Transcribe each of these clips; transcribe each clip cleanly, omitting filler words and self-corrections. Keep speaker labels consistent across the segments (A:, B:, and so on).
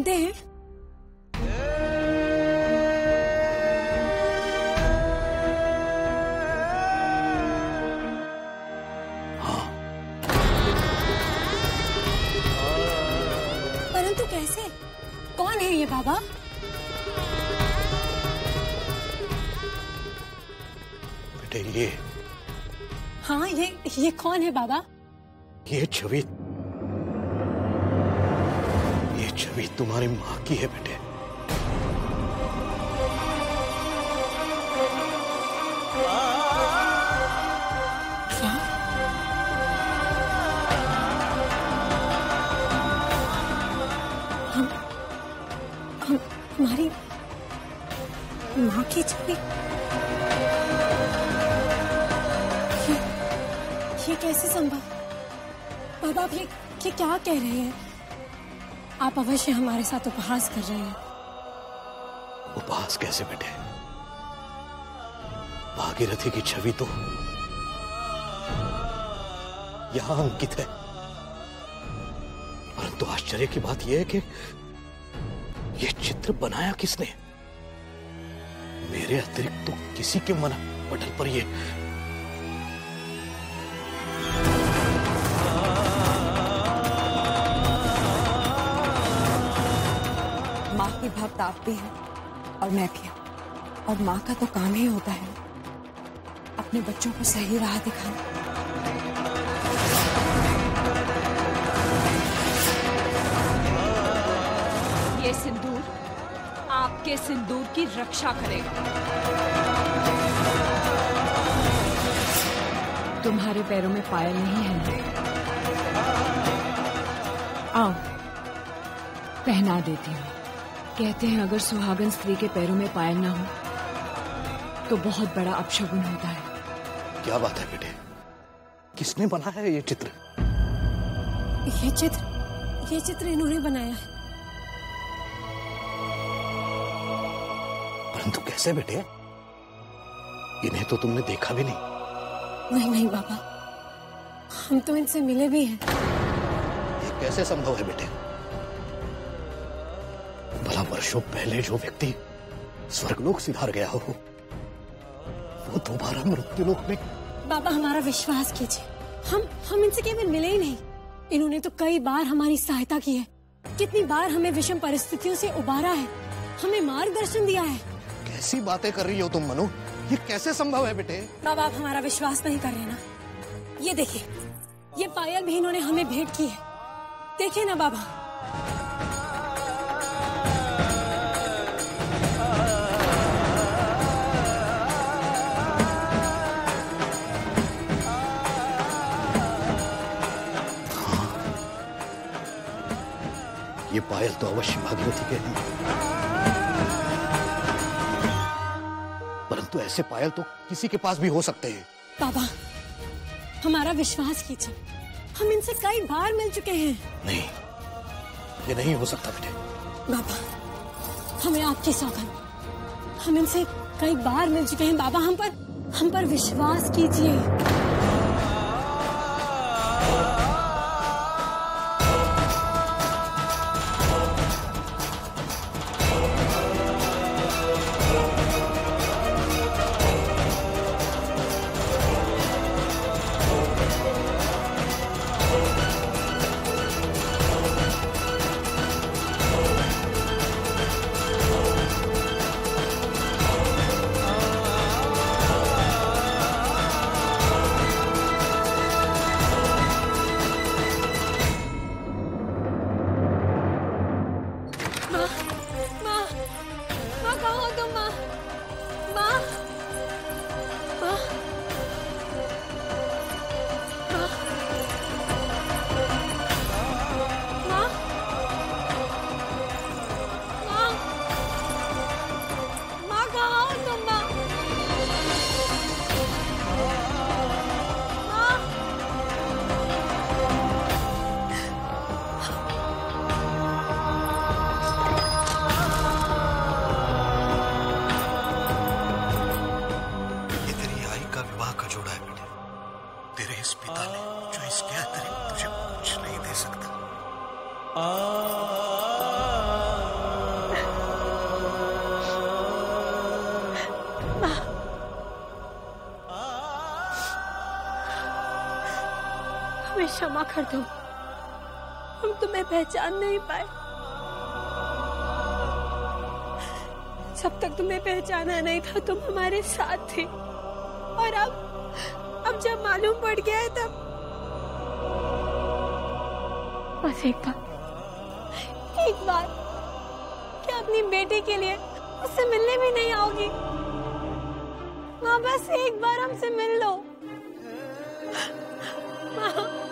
A: जानते हैं?
B: हाँ।
A: परंतु कैसे? कौन है ये बाबा?
B: बेटे ये।
A: हाँ, ये कौन है बाबा?
B: ये छवि तुम्हारी माँ की है बेटे।
A: हमारी माँ की छवि? ये कैसे संभव? बाबा आप ये क्या कह रहे हैं? आप अवश्य हमारे साथ उपहास कर रहे हैं।
B: उपहास कैसे बेटे? भागीरथी की छवि तो यहां अंकित है। परंतु आश्चर्य की बात यह है कि यह चित्र बनाया किसने? मेरे अतिरिक्त तो किसी के मन पटल पर यह
C: माँ की भक्त आप भी हैं और मैं भी हूं, और माँ का तो काम ही होता है अपने बच्चों को सही राह दिखाना।
D: ये सिंदूर आपके सिंदूर की रक्षा करेगा।
C: तुम्हारे पैरों में पायल नहीं है ना? आओ पहना देती हूँ। कहते हैं अगर सुहागन स्त्री के पैरों में पायल ना हो तो बहुत बड़ा अपशगुन होता है।
B: क्या बात है बेटे? किसने बनाया है ये चित्र?
A: ये चित्र इन्होंने बनाया है।
B: परंतु कैसे बेटे? इन्हें तो तुमने देखा भी नहीं।
A: नहीं बाबा, हम तो इनसे मिले भी हैं।
B: ये कैसे संभव है बेटे? भला वर्षों पहले जो व्यक्ति स्वर्गलोक सिधार गया हो वो दोबारा मृत्युलोक में?
A: बाबा हमारा विश्वास कीजिए, हम इनसे केवल मिले ही नहीं, इन्होंने तो कई बार हमारी सहायता की है। कितनी बार हमें विषम परिस्थितियों से उबारा है, हमें मार्गदर्शन दिया है।
B: कैसी बातें कर रही हो तुम मनु? ये कैसे संभव है बेटे?
A: बाबा आप हमारा विश्वास नहीं कर रहे ना? ये देखिए, ये पायल भी इन्होंने हमें भेंट की है। देखिए ना बाबा।
B: ये पायल तो अवश्य भागीरथी के हैं, परंतु ऐसे पायल तो किसी के पास भी हो सकते हैं।
A: बाबा हमारा विश्वास कीजिए, हम इनसे कई बार मिल चुके हैं।
B: नहीं, ये नहीं हो सकता बेटे।
A: बाबा हमें आपकी सौगंध, हम इनसे कई बार मिल चुके हैं। बाबा हम पर विश्वास कीजिए। हमें क्षमा कर दो, हम तुम्हें पहचान नहीं पाए। जब तक तुम्हें पहचाना नहीं था तुम हमारे साथ थे, और अब जब मालूम पड़ गया है तब बस एक बार क्या अपनी बेटी के लिए उससे मिलने भी नहीं आओगी? माँ, बस एक बार हमसे मिल लो। माँ।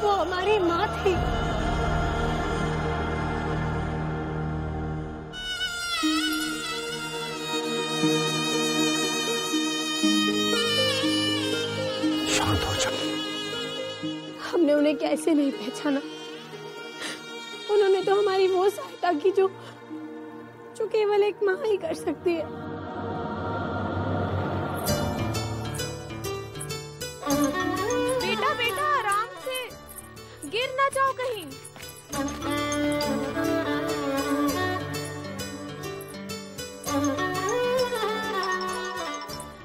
A: वो हमारी माँ थी।
B: शांत हो जा।
A: हमने उन्हें कैसे नहीं पहचाना? उन्होंने तो हमारी वो सहायता की जो केवल एक माँ ही कर सकती है।
E: बेटा बेटा आराम से, गिर ना जाओ कहीं।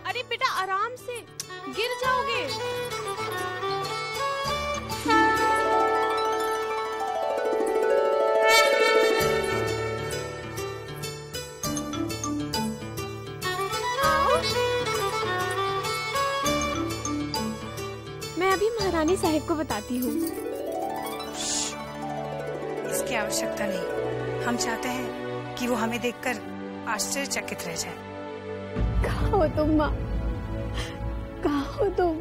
E: अरे बेटा आराम से, गिर जाओगे। मैं अभी महारानी साहिब को बताती हूँ।
F: इसकी आवश्यकता नहीं। हम चाहते हैं कि वो हमें देखकर आश्चर्यचकित रह जाए।
A: कहाँ हो तुम माँ? कहाँ हो तुम?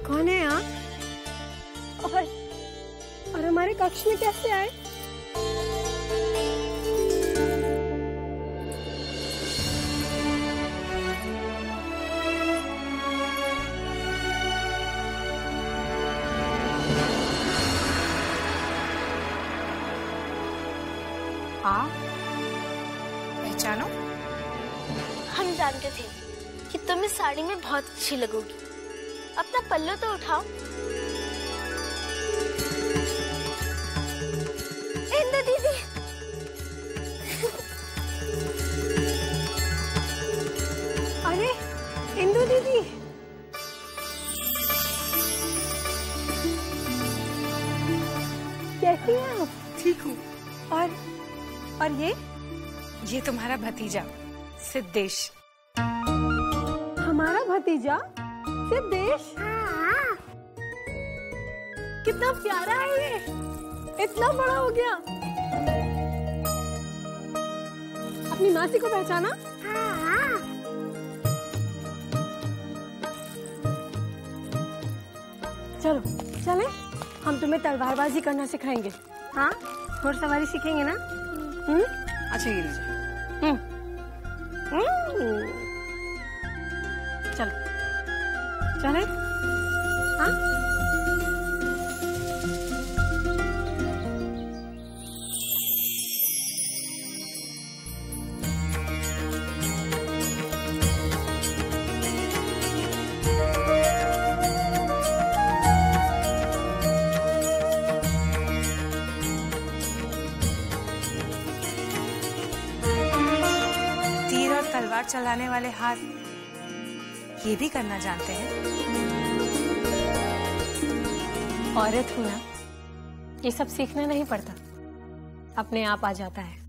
A: कौन है आप? और हमारे कक्ष में कैसे आए?
F: हाँ, पहचानो?
G: हम जानते थे कि तुम इस साड़ी में बहुत अच्छी लगोगी। अपना पल्लू तो उठाओ। इंदु दीदी।
A: अरे इंदु दीदी, कैसी हैं आप?
F: ठीक हूँ।
A: और
F: ये तुम्हारा भतीजा सिद्धेश।
A: हमारा भतीजा सिद्धेश? कितना प्यारा है ये, इतना बड़ा हो गया। अपनी मासी को पहचाना? चलो चले, हम तुम्हें तलवारबाजी करना सिखाएंगे। हाँ, घुड़सवारी सीखेंगे ना?
F: अच्छा ये लीजिए।
A: चलो चले। हाँ,
F: तीर और तलवार चलाने वाले हाथ ये भी करना जानते हैं।
A: औरत हूं ना, ये सब सीखना नहीं पड़ता, अपने आप आ जाता है।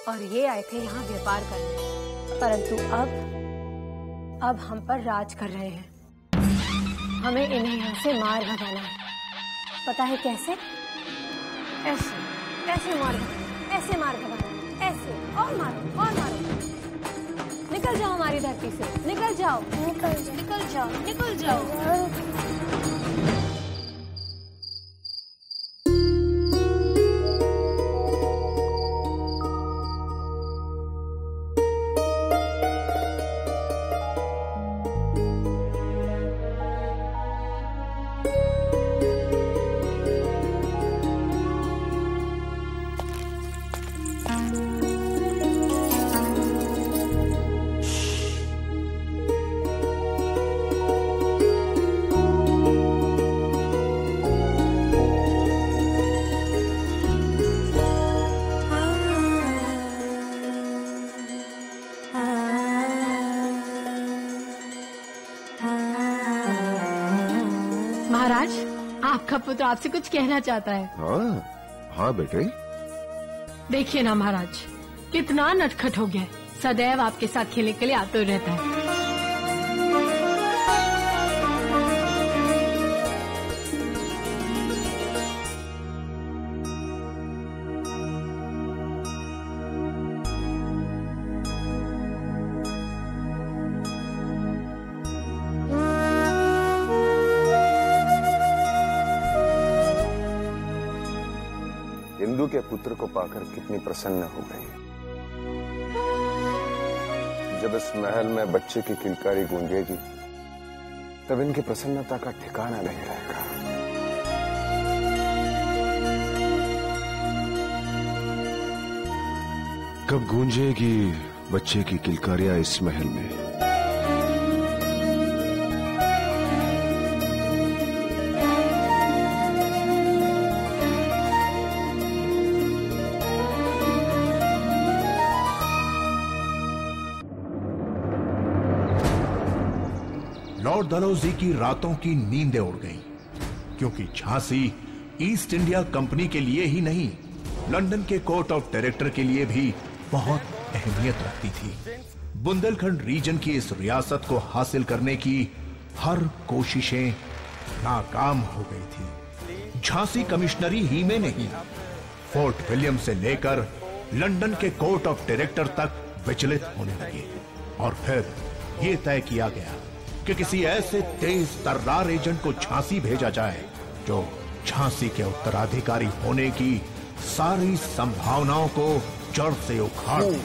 A: और ये आए थे यहाँ व्यापार करने, परंतु अब हम पर राज कर रहे हैं। हमें इन्हें यहाँ से मार भगाना है। पता है कैसे? ऐसे मार भगाना, ऐसे मार भगाना, ऐसे और मारो। निकल जाओ हमारी धरती से, निकल जाओ। महाराज, आपका पुत्र आपसे कुछ कहना चाहता है।
H: हाँ बेटे।
A: देखिए ना महाराज, कितना नटखट हो गया, सदैव आपके साथ खेलने के लिए आते रहता है।
H: इंदु के पुत्र को पाकर कितनी प्रसन्न हो गई। जब इस महल में बच्चे की किलकारी गूंजेगी, तब इनकी प्रसन्नता का ठिकाना नहीं रहेगा।
I: कब गूंजेगी बच्चे की किलकारियां इस महल में?
J: लॉर्ड डलहौजी की रातों की नींदें उड़ गईं, क्योंकि झांसी ईस्ट इंडिया कंपनी के लिए ही नहीं, लंदन के कोर्ट ऑफ डायरेक्टर के लिए भी बहुत अहमियत रखती थी। बुंदेलखंड रीजन की इस रियासत को हासिल करने की हर कोशिशें नाकाम हो गई थी। झांसी कमिश्नरी ही में नहीं, फोर्ट विलियम से लेकर लंदन के कोर्ट ऑफ डायरेक्टर तक विचलित होने लगे, और फिर यह तय किया गया कि किसी ऐसे तेज तर्रार एजेंट को झांसी भेजा जाए जो झांसी के उत्तराधिकारी होने की सारी संभावनाओं को जड़ से उखाड़ दे।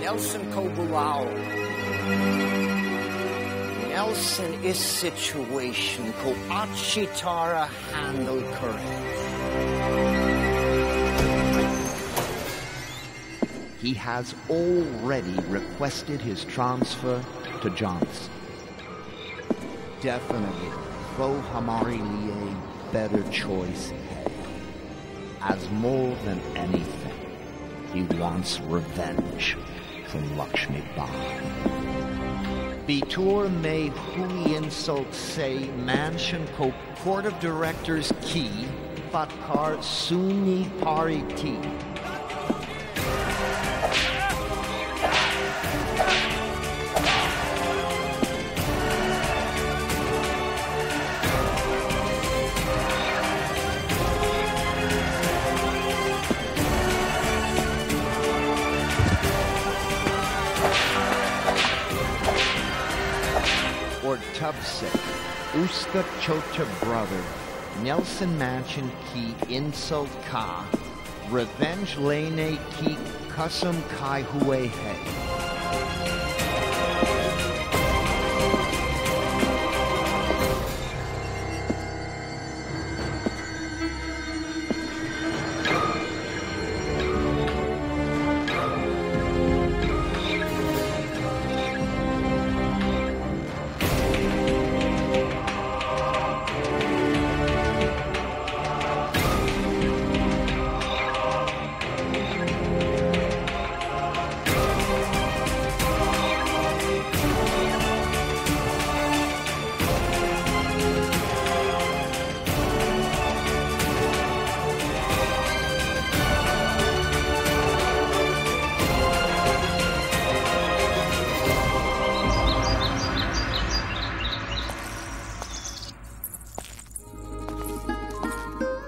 K: Nelson Koburao. Nelson is situation ko Achitara handle correct. He has already requested his transfer to Johnson. Definitely, wo hamari liye better choice hai. As more than anything, he wants revenge from Lakshmi Bai. Bitur mein hui insult say mansion ko court of directors ki fatkar suni pariti. Tub se uska chota brother Nelson Mansion ki insult ka revenge lene ki kasam kai hue hai.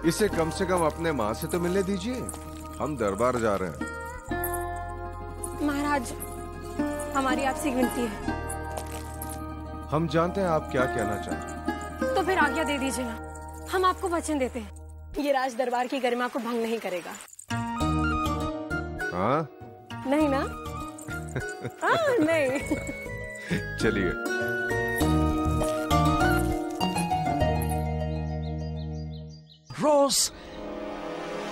H: इसे कम से कम अपने माँ से तो मिलने दीजिए। हम दरबार जा रहे हैं।
A: महाराज, हमारी आपसे एक विनती है।
H: हम जानते हैं आप क्या कहना चाहते हैं।
A: तो फिर आज्ञा दे दीजिए ना। हम आपको वचन देते हैं, ये राज दरबार की गरिमा को भंग नहीं करेगा।
H: हाँ?
A: नहीं ना? हाँ, नहीं।
H: चलिए।
L: रोज,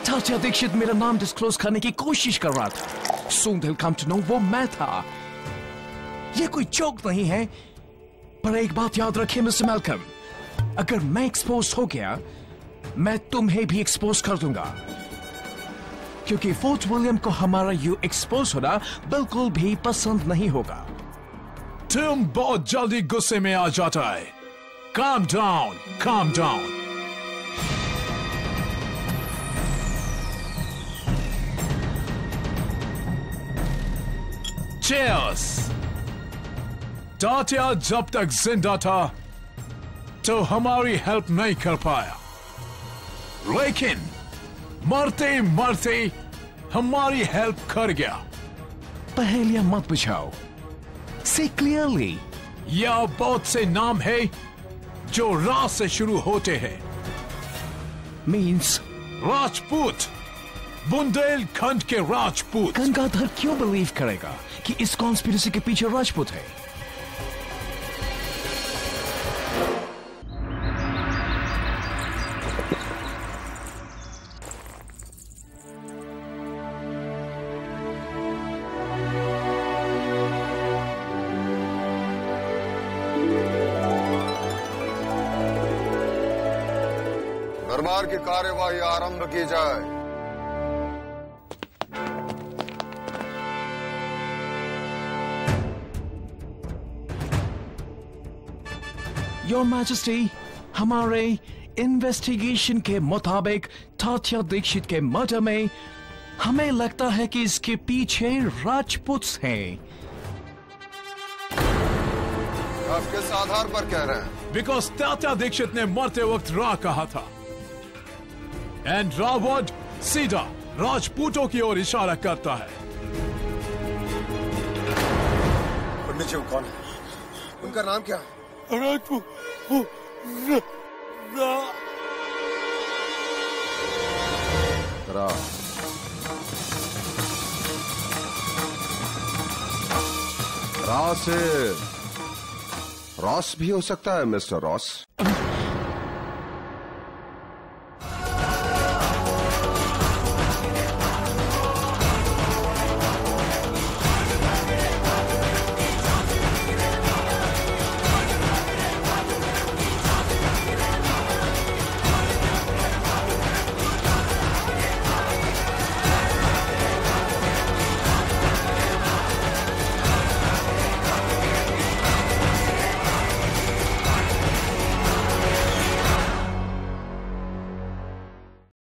L: तात्या दीक्षित मेरा नाम डिस्क्लोज करने की कोशिश कर रहा था। Soon they'll come to know वो मैं था। ये कोई जोक नहीं है, पर एक बात याद रखिए मिस्टर मैल्कम, अगर मैं एक्सपोज हो गया, मैं तुम्हें भी एक्सपोज कर दूंगा, क्योंकि फोर्ट विलियम को हमारा यू एक्सपोज होना बिल्कुल भी पसंद नहीं होगा।
M: टिम बहुत जल्दी गुस्से में आ जाता है। Calm down, calm down. Cheers. Tatya जब तक जिंदा था तो हमारी हेल्प नहीं कर पाया, लेकिन मरते मरते हमारी हेल्प कर गया।
L: पहेलियां मत बुझाओ, से क्लियरली।
M: यह बहुत से नाम है जो रा से शुरू होते हैं।
L: मीन्स
M: राजपूत, बुंदेलखंड के राजपूत।
L: गंगाधर क्यों बिलीव करेगा कि इस कॉन्स्पिरेसी के पीछे राजपूत है?
H: दरबार की कार्यवाही आरंभ की जाए।
L: योर मैजेस्टी, हमारे इन्वेस्टिगेशन के मुताबिक तात्या दीक्षित के मर्डर में हमें लगता है कि इसके पीछे राजपूत हैं।
H: आप किस आधार पर कह रहे हैं?
M: बिकॉज तात्या दीक्षित ने मरते वक्त रा कहा था, एंड रा वर्ड सीधा राजपूतों की ओर इशारा करता है।
H: पंडित जी कौन है? उनका नाम क्या है?
M: राजपूत।
H: रा से रॉस भी हो सकता है मिस्टर रॉस।